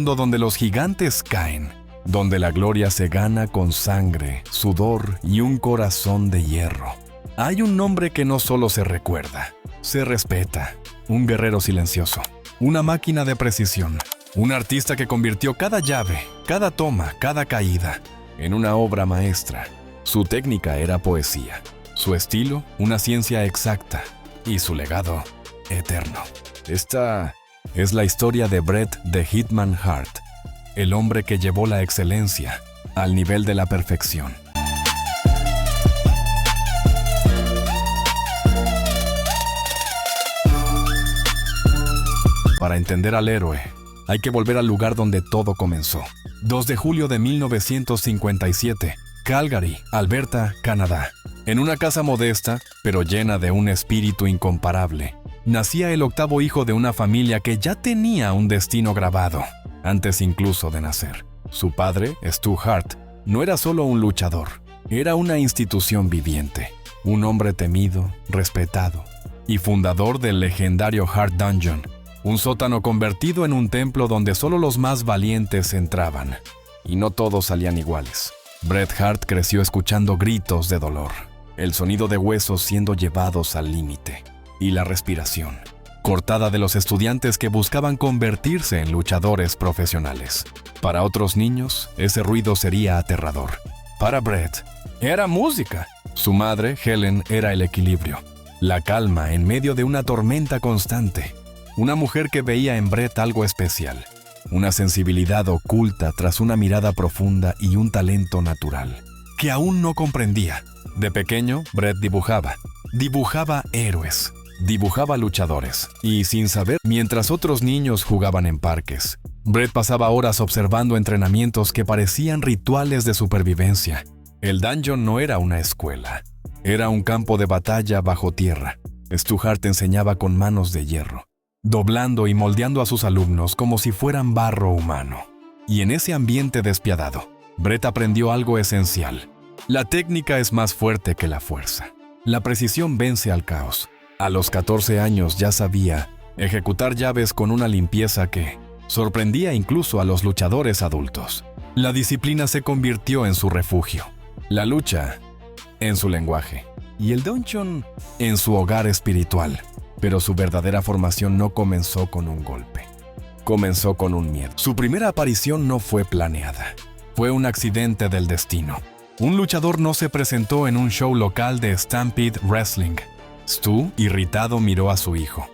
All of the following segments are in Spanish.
mundo donde los gigantes caen, donde la gloria se gana con sangre, sudor y un corazón de hierro. Hay un nombre que no solo se recuerda, se respeta. Un guerrero silencioso, una máquina de precisión, un artista que convirtió cada llave, cada toma, cada caída en una obra maestra. Su técnica era poesía, su estilo una ciencia exacta y su legado eterno. Esta es la historia de Bret The Hitman Hart, el hombre que llevó la excelencia al nivel de la perfección. Para entender al héroe, hay que volver al lugar donde todo comenzó. 2 de julio de 1957, Calgary, Alberta, Canadá. En una casa modesta, pero llena de un espíritu incomparable, nacía el 8º hijo de una familia que ya tenía un destino grabado, antes incluso de nacer. Su padre, Stu Hart, no era solo un luchador, era una institución viviente, un hombre temido, respetado, y fundador del legendario Hart Dungeon, un sótano convertido en un templo donde solo los más valientes entraban, y no todos salían iguales. Bret Hart creció escuchando gritos de dolor, el sonido de huesos siendo llevados al límite, y la respiración cortada de los estudiantes que buscaban convertirse en luchadores profesionales. Para otros niños, ese ruido sería aterrador. Para Bret, era música. Su madre, Helen, era el equilibrio, la calma en medio de una tormenta constante. Una mujer que veía en Bret algo especial, una sensibilidad oculta tras una mirada profunda y un talento natural, que aún no comprendía. De pequeño, Bret dibujaba héroes, dibujaba luchadores, y sin saber, mientras otros niños jugaban en parques, Bret pasaba horas observando entrenamientos que parecían rituales de supervivencia. El dungeon no era una escuela, era un campo de batalla bajo tierra. Stu Hart enseñaba con manos de hierro, doblando y moldeando a sus alumnos como si fueran barro humano. Y en ese ambiente despiadado, Bret aprendió algo esencial. La técnica es más fuerte que la fuerza. La precisión vence al caos. A los 14 años ya sabía ejecutar llaves con una limpieza que sorprendía incluso a los luchadores adultos. La disciplina se convirtió en su refugio, la lucha en su lenguaje y el dungeon en su hogar espiritual. Pero su verdadera formación no comenzó con un golpe. Comenzó con un miedo. Su primera aparición no fue planeada. Fue un accidente del destino. Un luchador no se presentó en un show local de Stampede Wrestling. Stu, irritado, miró a su hijo.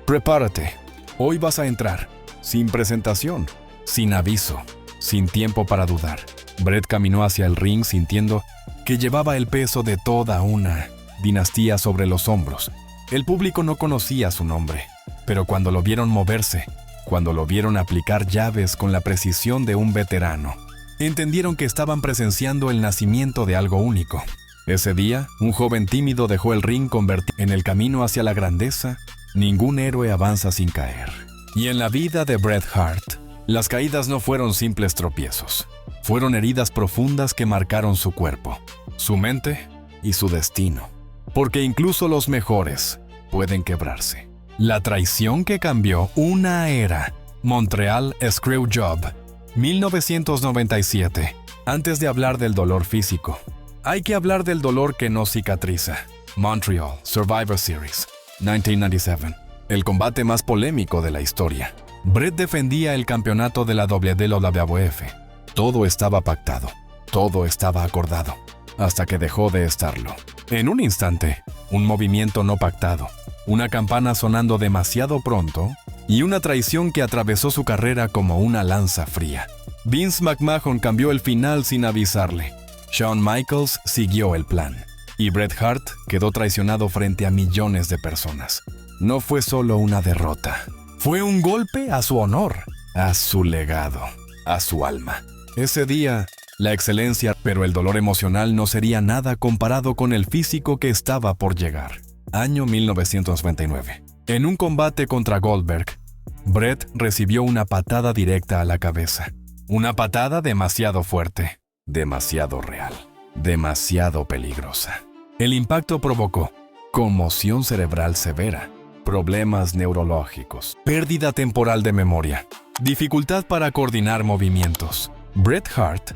«Prepárate. Hoy vas a entrar. Sin presentación, sin aviso, sin tiempo para dudar». Bret caminó hacia el ring sintiendo que llevaba el peso de toda una dinastía sobre los hombros. El público no conocía su nombre, pero cuando lo vieron moverse, cuando lo vieron aplicar llaves con la precisión de un veterano, entendieron que estaban presenciando el nacimiento de algo único. Ese día, un joven tímido dejó el ring convertido en el camino hacia la grandeza. Ningún héroe avanza sin caer. Y en la vida de Bret Hart, las caídas no fueron simples tropiezos. Fueron heridas profundas que marcaron su cuerpo, su mente y su destino. Porque incluso los mejores pueden quebrarse. La traición que cambió una era. Montreal Screwjob, 1997. Antes de hablar del dolor físico, hay que hablar del dolor que no cicatriza. Montreal Survivor Series, 1997. El combate más polémico de la historia. Bret defendía el campeonato de la WWF. Todo estaba pactado, todo estaba acordado, hasta que dejó de estarlo. En un instante, un movimiento no pactado, una campana sonando demasiado pronto y una traición que atravesó su carrera como una lanza fría. Vince McMahon cambió el final sin avisarle. Shawn Michaels siguió el plan. Y Bret Hart quedó traicionado frente a millones de personas. No fue solo una derrota. Fue un golpe a su honor, a su legado, a su alma. Ese día, la excelencia, pero el dolor emocional no sería nada comparado con el físico que estaba por llegar. Año 1999. En un combate contra Goldberg, Bret recibió una patada directa a la cabeza. Una patada demasiado fuerte, demasiado real, demasiado peligrosa. El impacto provocó conmoción cerebral severa, problemas neurológicos, pérdida temporal de memoria. Dificultad para coordinar movimientos. Bret Hart,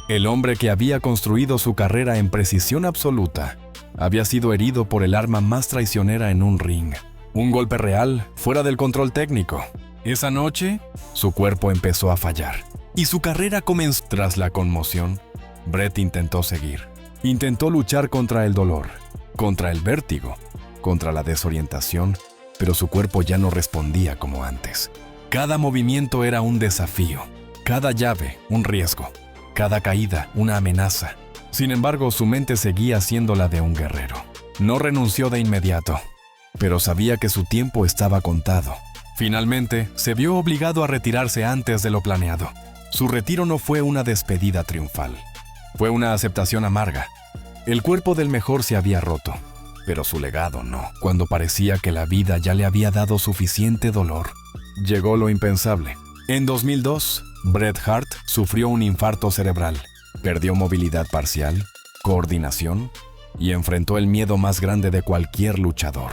el hombre que había construido su carrera en precisión absoluta, había sido herido por el arma más traicionera en un ring. Un golpe real, fuera del control técnico. Esa noche, su cuerpo empezó a fallar. Y su carrera comenzó. Tras la conmoción, Bret intentó seguir. Intentó luchar contra el dolor, contra el vértigo, contra la desorientación, pero su cuerpo ya no respondía como antes. Cada movimiento era un desafío, cada llave un riesgo, cada caída una amenaza. Sin embargo, su mente seguía siendo la de un guerrero. No renunció de inmediato, pero sabía que su tiempo estaba contado. Finalmente, se vio obligado a retirarse antes de lo planeado. Su retiro no fue una despedida triunfal. Fue una aceptación amarga. El cuerpo del mejor se había roto, pero su legado no. Cuando parecía que la vida ya le había dado suficiente dolor, llegó lo impensable. En 2002, Bret Hart sufrió un infarto cerebral. Perdió movilidad parcial, coordinación y enfrentó el miedo más grande de cualquier luchador: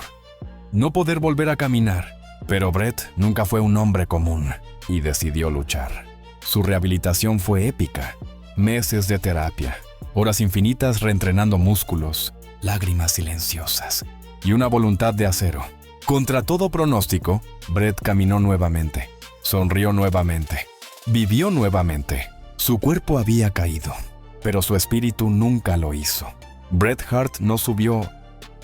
no poder volver a caminar. Pero Bret nunca fue un hombre común y decidió luchar. Su rehabilitación fue épica. Meses de terapia, horas infinitas reentrenando músculos, lágrimas silenciosas y una voluntad de acero. Contra todo pronóstico, Bret caminó nuevamente, sonrió nuevamente, vivió nuevamente. Su cuerpo había caído, pero su espíritu nunca lo hizo. Bret Hart no subió,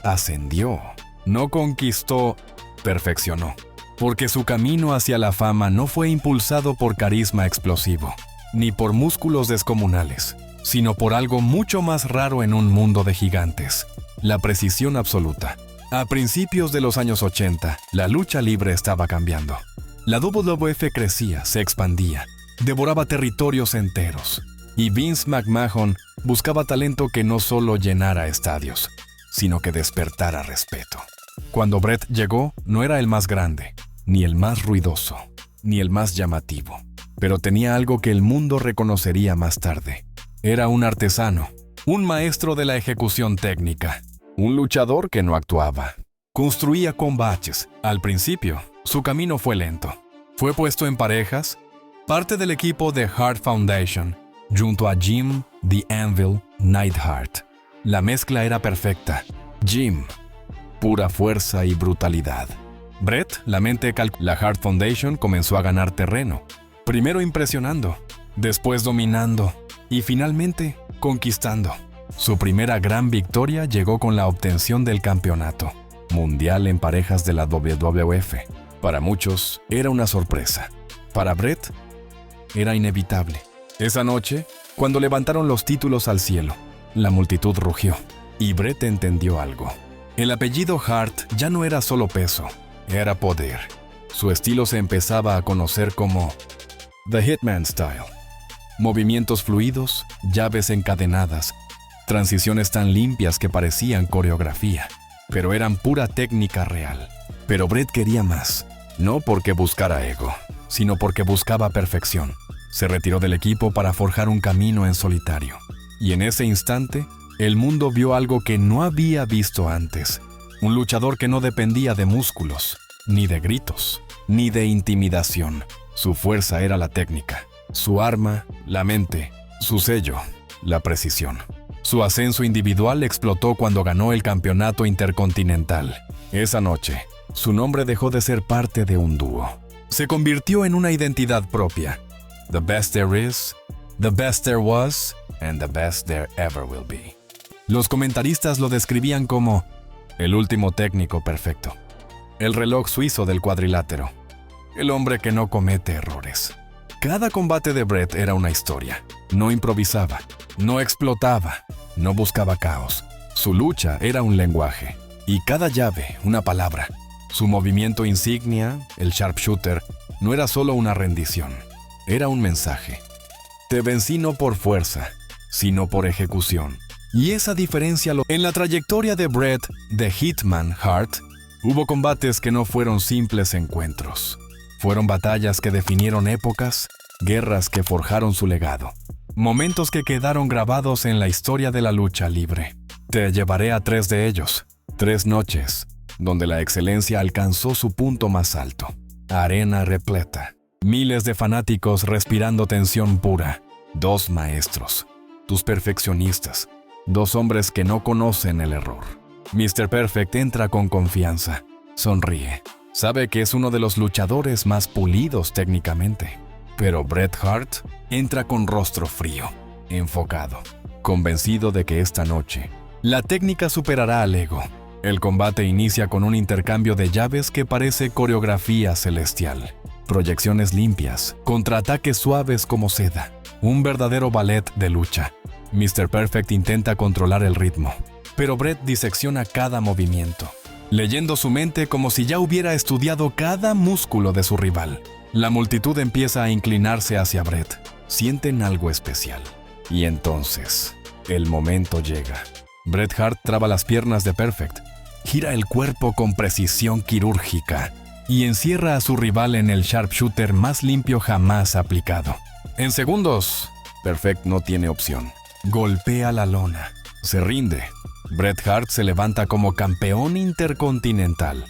ascendió, no conquistó, perfeccionó. Porque su camino hacia la fama no fue impulsado por carisma explosivo, ni por músculos descomunales, sino por algo mucho más raro en un mundo de gigantes: la precisión absoluta. A principios de los años 80, la lucha libre estaba cambiando. La WWF crecía, se expandía, devoraba territorios enteros, y Vince McMahon buscaba talento que no solo llenara estadios, sino que despertara respeto. Cuando Bret llegó, no era el más grande, ni el más ruidoso, ni el más llamativo, pero tenía algo que el mundo reconocería más tarde. Era un artesano, un maestro de la ejecución técnica, un luchador que no actuaba. Construía combates. Al principio, su camino fue lento. Fue puesto en parejas, parte del equipo de Hart Foundation, junto a Jim "The Anvil" Neidhart. La mezcla era perfecta. Jim, pura fuerza y brutalidad. Bret, la mente La Hart Foundation comenzó a ganar terreno, primero impresionando, después dominando y finalmente conquistando. Su primera gran victoria llegó con la obtención del campeonato mundial en parejas de la WWF. Para muchos era una sorpresa. Para Bret era inevitable. Esa noche, cuando levantaron los títulos al cielo, la multitud rugió y Bret entendió algo. El apellido Hart ya no era solo peso, era poder. Su estilo se empezaba a conocer como The Hitman Style. Movimientos fluidos, llaves encadenadas, transiciones tan limpias que parecían coreografía, pero eran pura técnica real. Pero Bret quería más, no porque buscara ego, sino porque buscaba perfección. Se retiró del equipo para forjar un camino en solitario. Y en ese instante, el mundo vio algo que no había visto antes. Un luchador que no dependía de músculos, ni de gritos, ni de intimidación. Su fuerza era la técnica, su arma, la mente, su sello, la precisión. Su ascenso individual explotó cuando ganó el campeonato intercontinental. Esa noche, su nombre dejó de ser parte de un dúo. Se convirtió en una identidad propia. The best there is, the best there was, and the best there ever will be. Los comentaristas lo describían como el último técnico perfecto, el reloj suizo del cuadrilátero, el hombre que no comete errores. Cada combate de Bret era una historia. No improvisaba, no explotaba, no buscaba caos. Su lucha era un lenguaje, y cada llave una palabra. Su movimiento insignia, el sharpshooter, no era solo una rendición, era un mensaje. Te vencí no por fuerza, sino por ejecución. Y esa diferencia en la trayectoria de Bret the Hitman Hart, hubo combates que no fueron simples encuentros. Fueron batallas que definieron épocas, guerras que forjaron su legado. Momentos que quedaron grabados en la historia de la lucha libre. Te llevaré a 3 de ellos. 3 noches, donde la excelencia alcanzó su punto más alto. Arena repleta. Miles de fanáticos respirando tensión pura. 2 maestros, tus perfeccionistas, 2 hombres que no conocen el error. Mr. Perfect entra con confianza, sonríe. Sabe que es uno de los luchadores más pulidos técnicamente. Pero Bret Hart entra con rostro frío, enfocado, convencido de que esta noche la técnica superará al ego. El combate inicia con un intercambio de llaves que parece coreografía celestial. Proyecciones limpias, contraataques suaves como seda. Un verdadero ballet de lucha. Mr. Perfect intenta controlar el ritmo, pero Bret disecciona cada movimiento, leyendo su mente como si ya hubiera estudiado cada músculo de su rival. La multitud empieza a inclinarse hacia Bret. Sienten algo especial. Y entonces, el momento llega. Bret Hart traba las piernas de Perfect, gira el cuerpo con precisión quirúrgica y encierra a su rival en el sharpshooter más limpio jamás aplicado. En segundos, Perfect no tiene opción. Golpea la lona. Se rinde. Bret Hart se levanta como campeón intercontinental.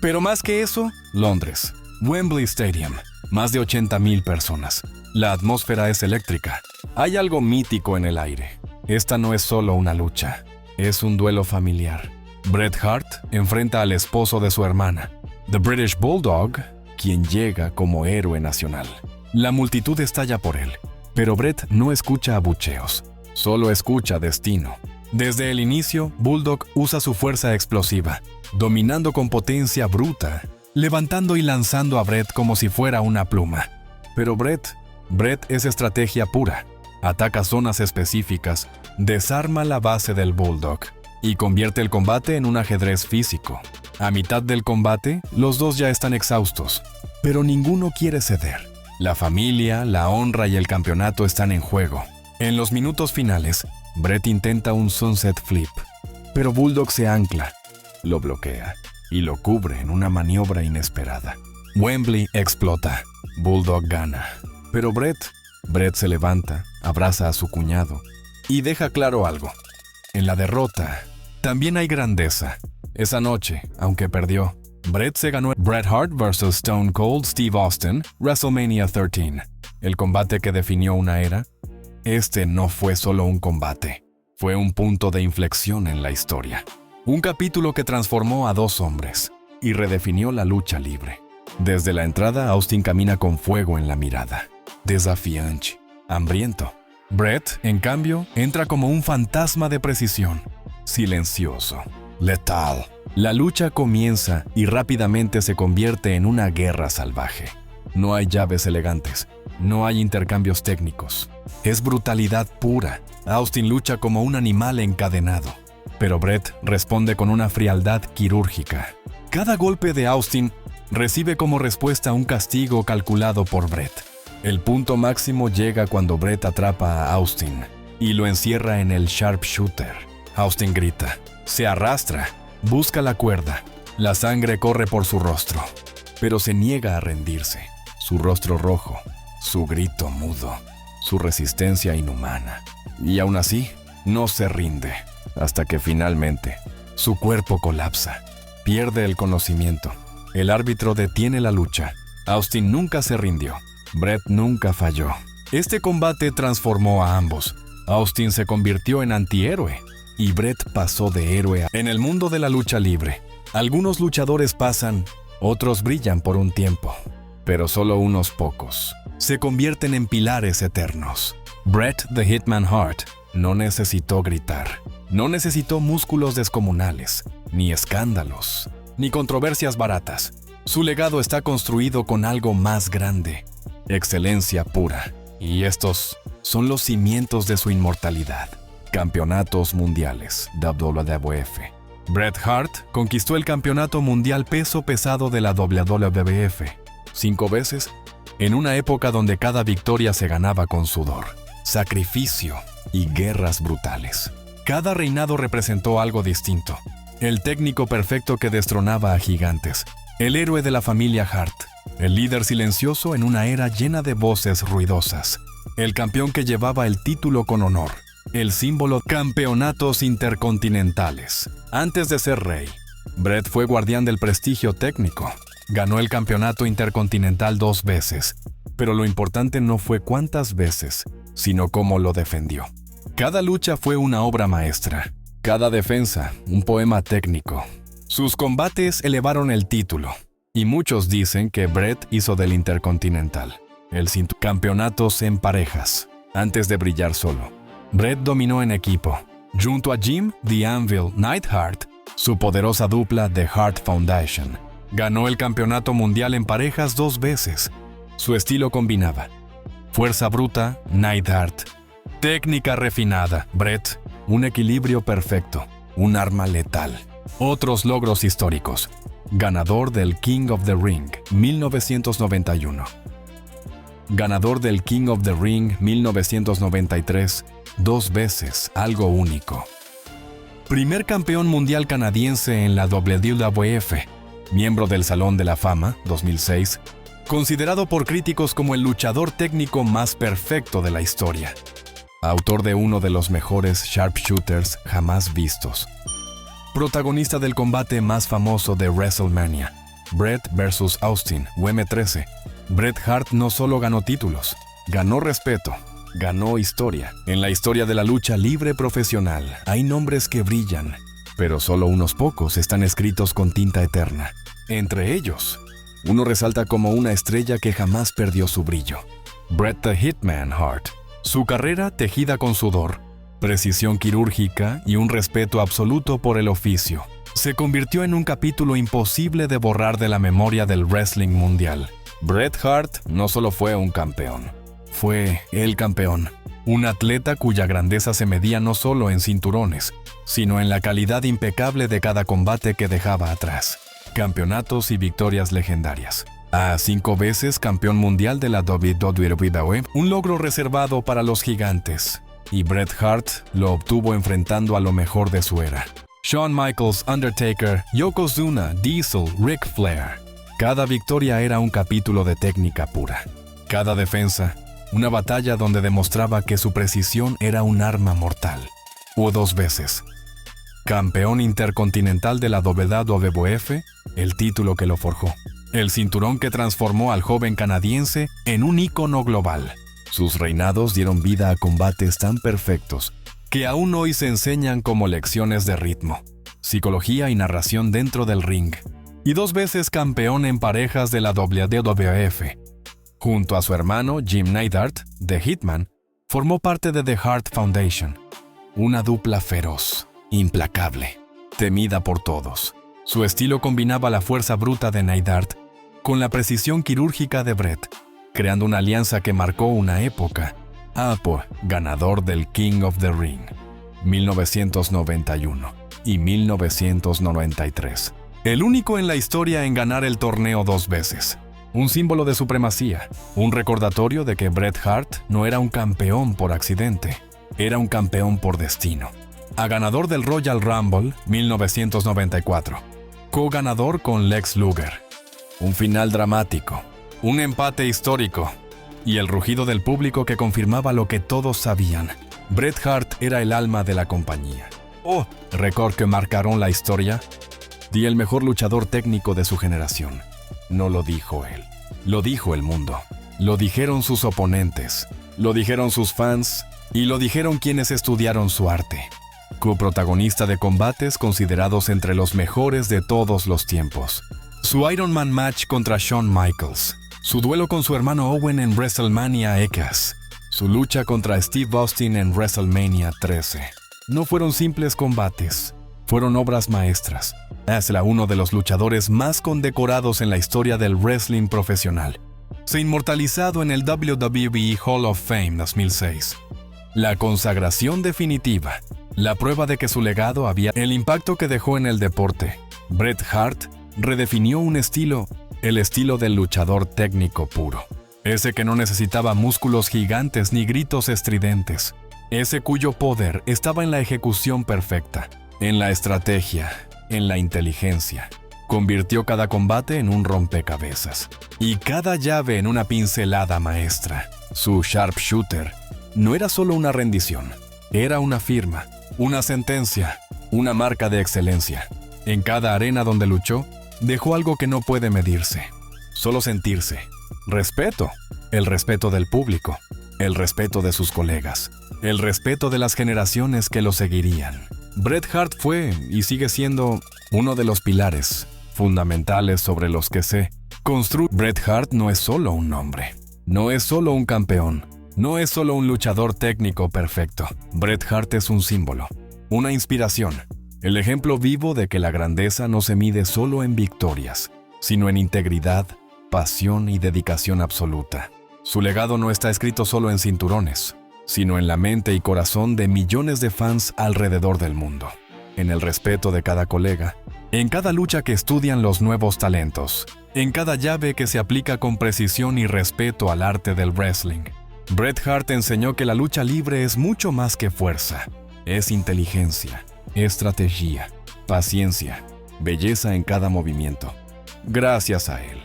Pero más que eso, Londres, Wembley Stadium, más de 80,000 personas. La atmósfera es eléctrica. Hay algo mítico en el aire. Esta no es solo una lucha, es un duelo familiar. Bret Hart enfrenta al esposo de su hermana, The British Bulldog, quien llega como héroe nacional. La multitud estalla por él, pero Bret no escucha abucheos, solo escucha destino. Desde el inicio, Bulldog usa su fuerza explosiva, dominando con potencia bruta, levantando y lanzando a Bret como si fuera una pluma. Pero Bret es estrategia pura. Ataca zonas específicas, desarma la base del Bulldog y convierte el combate en un ajedrez físico. A mitad del combate, los dos ya están exhaustos, pero ninguno quiere ceder. La familia, la honra y el campeonato están en juego. En los minutos finales, Bret intenta un sunset flip, pero Bulldog se ancla, lo bloquea y lo cubre en una maniobra inesperada. Wembley explota. Bulldog gana. Pero Bret se levanta, abraza a su cuñado y deja claro algo. En la derrota, también hay grandeza. Esa noche, aunque perdió, Bret se ganó Bret Hart vs. Stone Cold Steve Austin, WrestleMania 13. El combate que definió una era. Este no fue solo un combate, fue un punto de inflexión en la historia. Un capítulo que transformó a 2 hombres y redefinió la lucha libre. Desde la entrada, Austin camina con fuego en la mirada, desafiante, hambriento. Bret, en cambio, entra como un fantasma de precisión, silencioso, letal. La lucha comienza y rápidamente se convierte en una guerra salvaje. No hay llaves elegantes, no hay intercambios técnicos. Es brutalidad pura. Austin lucha como un animal encadenado, pero Bret responde con una frialdad quirúrgica. Cada golpe de Austin recibe como respuesta un castigo calculado por Bret. El punto máximo llega cuando Bret atrapa a Austin y lo encierra en el sharpshooter. Austin grita, se arrastra, busca la cuerda. La sangre corre por su rostro, pero se niega a rendirse. Su rostro rojo, su grito mudo, su resistencia inhumana. Y aún así, no se rinde, hasta que finalmente su cuerpo colapsa, pierde el conocimiento. El árbitro detiene la lucha. Austin nunca se rindió. Bret nunca falló. Este combate transformó a ambos. Austin se convirtió en antihéroe y Bret pasó de héroe en el mundo de la lucha libre. Algunos luchadores pasan, otros brillan por un tiempo, pero solo unos pocos se convierten en pilares eternos. Bret the Hitman Hart no necesitó gritar, no necesitó músculos descomunales, ni escándalos, ni controversias baratas. Su legado está construido con algo más grande, excelencia pura. Y estos son los cimientos de su inmortalidad. Campeonatos mundiales, WWF. Bret Hart conquistó el campeonato mundial peso pesado de la WWF 5 veces, en una época donde cada victoria se ganaba con sudor, sacrificio y guerras brutales. Cada reinado representó algo distinto. El técnico perfecto que destronaba a gigantes, el héroe de la familia Hart, el líder silencioso en una era llena de voces ruidosas, el campeón que llevaba el título con honor, el símbolo campeonatos intercontinentales. Antes de ser rey, Bret fue guardián del prestigio técnico. Ganó el campeonato intercontinental 2 veces, pero lo importante no fue cuántas veces, sino cómo lo defendió. Cada lucha fue una obra maestra, cada defensa un poema técnico. Sus combates elevaron el título, y muchos dicen que Bret hizo del Intercontinental el campeonatos en parejas, antes de brillar solo. Bret dominó en equipo, junto a Jim "The Anvil" Neidhart, su poderosa dupla The Hart Foundation. Ganó el campeonato mundial en parejas 2 veces. Su estilo combinaba fuerza bruta, Neidhart; técnica refinada, Bret; un equilibrio perfecto, un arma letal. Otros logros históricos: ganador del King of the Ring 1991. Ganador del King of the Ring 1993, 2 veces, algo único. Primer campeón mundial canadiense en la WWF, miembro del Salón de la Fama 2006, considerado por críticos como el luchador técnico más perfecto de la historia. Autor de uno de los mejores sharpshooters jamás vistos. Protagonista del combate más famoso de WrestleMania, Bret vs. Austin, UM13. Bret Hart no solo ganó títulos, ganó respeto, ganó historia. En la historia de la lucha libre profesional hay nombres que brillan, pero solo unos pocos están escritos con tinta eterna. Entre ellos, uno resalta como una estrella que jamás perdió su brillo: Bret the Hitman Hart. Su carrera tejida con sudor, precisión quirúrgica y un respeto absoluto por el oficio, se convirtió en un capítulo imposible de borrar de la memoria del wrestling mundial. Bret Hart no solo fue un campeón, fue el campeón. Un atleta cuya grandeza se medía no solo en cinturones, sino en la calidad impecable de cada combate que dejaba atrás. Campeonatos y victorias legendarias. 5 veces campeón mundial de la WWE, un logro reservado para los gigantes. Y Bret Hart lo obtuvo enfrentando a lo mejor de su era: Shawn Michaels, Undertaker, Yokozuna, Diesel, Ric Flair. Cada victoria era un capítulo de técnica pura. Cada defensa, una batalla donde demostraba que su precisión era un arma mortal. Hubo 2 veces campeón intercontinental de la WWF, el título que lo forjó. El cinturón que transformó al joven canadiense en un ícono global. Sus reinados dieron vida a combates tan perfectos que aún hoy se enseñan como lecciones de ritmo, psicología y narración dentro del ring. Y 2 veces campeón en parejas de la WWF. Junto a su hermano Jim Neidhart, The Hitman, formó parte de The Hart Foundation, una dupla feroz, implacable, temida por todos. Su estilo combinaba la fuerza bruta de Neidhart con la precisión quirúrgica de Bret, creando una alianza que marcó una época. Ganador del King of the Ring 1991 y 1993. El único en la historia en ganar el torneo 2 veces. Un símbolo de supremacía, un recordatorio de que Bret Hart no era un campeón por accidente, era un campeón por destino. Ganador del Royal Rumble 1994. Co-ganador con Lex Luger. Un final dramático, un empate histórico y el rugido del público que confirmaba lo que todos sabían: Bret Hart era el alma de la compañía. Récord que marcaron la historia. El mejor luchador técnico de su generación. No lo dijo él, lo dijo el mundo. Lo dijeron sus oponentes, lo dijeron sus fans y lo dijeron quienes estudiaron su arte. Coprotagonista de combates considerados entre los mejores de todos los tiempos. Su Iron Man match contra Shawn Michaels. Su duelo con su hermano Owen en WrestleMania X. Su lucha contra Steve Austin en WrestleMania 13. No fueron simples combates, fueron obras maestras. Es uno de los luchadores más condecorados en la historia del wrestling profesional. Se inmortalizado en el WWE Hall of Fame 2006. La consagración definitiva, la prueba de que su legado había el impacto que dejó en el deporte. Bret Hart redefinió un estilo, el estilo del luchador técnico puro. Ese que no necesitaba músculos gigantes ni gritos estridentes. Ese cuyo poder estaba en la ejecución perfecta, en la estrategia, en la inteligencia. Convirtió cada combate en un rompecabezas y cada llave en una pincelada maestra. Su sharpshooter no era solo una rendición, era una firma, una sentencia, una marca de excelencia. En cada arena donde luchó, dejó algo que no puede medirse, solo sentirse. Respeto, el respeto del público, el respeto de sus colegas, el respeto de las generaciones que lo seguirían. Bret Hart fue y sigue siendo uno de los pilares fundamentales sobre los que se construye. Bret Hart no es solo un nombre, no es solo un campeón, no es solo un luchador técnico perfecto. Bret Hart es un símbolo, una inspiración, el ejemplo vivo de que la grandeza no se mide solo en victorias, sino en integridad, pasión y dedicación absoluta. Su legado no está escrito solo en cinturones, sino en la mente y corazón de millones de fans alrededor del mundo, en el respeto de cada colega, en cada lucha que estudian los nuevos talentos, en cada llave que se aplica con precisión y respeto al arte del wrestling. Bret Hart enseñó que la lucha libre es mucho más que fuerza, es inteligencia, estrategia, paciencia, belleza en cada movimiento. Gracias a él,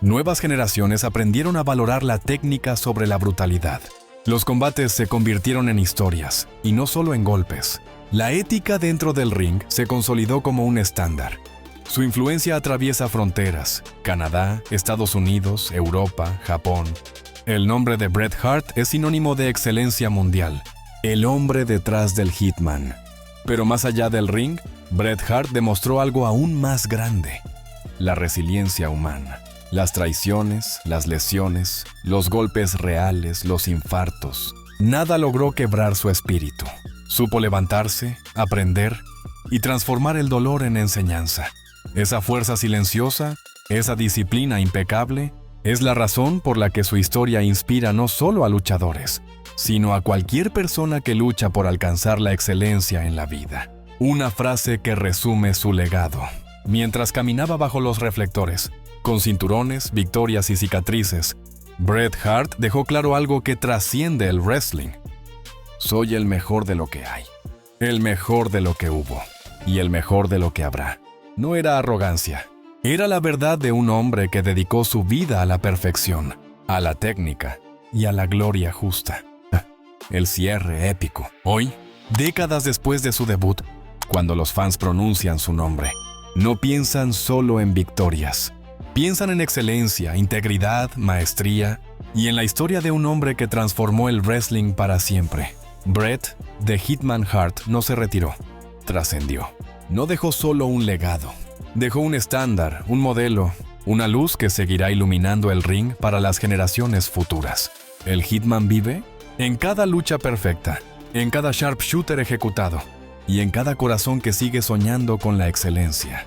nuevas generaciones aprendieron a valorar la técnica sobre la brutalidad. Los combates se convirtieron en historias, y no solo en golpes. La ética dentro del ring se consolidó como un estándar. Su influencia atraviesa fronteras: Canadá, Estados Unidos, Europa, Japón. El nombre de Bret Hart es sinónimo de excelencia mundial, el hombre detrás del Hitman. Pero más allá del ring, Bret Hart demostró algo aún más grande: la resiliencia humana. Las traiciones, las lesiones, los golpes reales, los infartos. Nada logró quebrar su espíritu. Supo levantarse, aprender y transformar el dolor en enseñanza. Esa fuerza silenciosa, esa disciplina impecable, es la razón por la que su historia inspira no solo a luchadores, sino a cualquier persona que lucha por alcanzar la excelencia en la vida. Una frase que resume su legado. Mientras caminaba bajo los reflectores, con cinturones, victorias y cicatrices, Bret Hart dejó claro algo que trasciende el wrestling. Soy el mejor de lo que hay, el mejor de lo que hubo y el mejor de lo que habrá. No era arrogancia, era la verdad de un hombre que dedicó su vida a la perfección, a la técnica y a la gloria justa. El cierre épico. Hoy, décadas después de su debut, cuando los fans pronuncian su nombre, no piensan solo en victorias. Piensan en excelencia, integridad, maestría y en la historia de un hombre que transformó el wrestling para siempre. Bret, The Hitman Hart, no se retiró, trascendió. No dejó solo un legado, dejó un estándar, un modelo, una luz que seguirá iluminando el ring para las generaciones futuras. ¿El Hitman vive? En cada lucha perfecta, en cada sharpshooter ejecutado y en cada corazón que sigue soñando con la excelencia.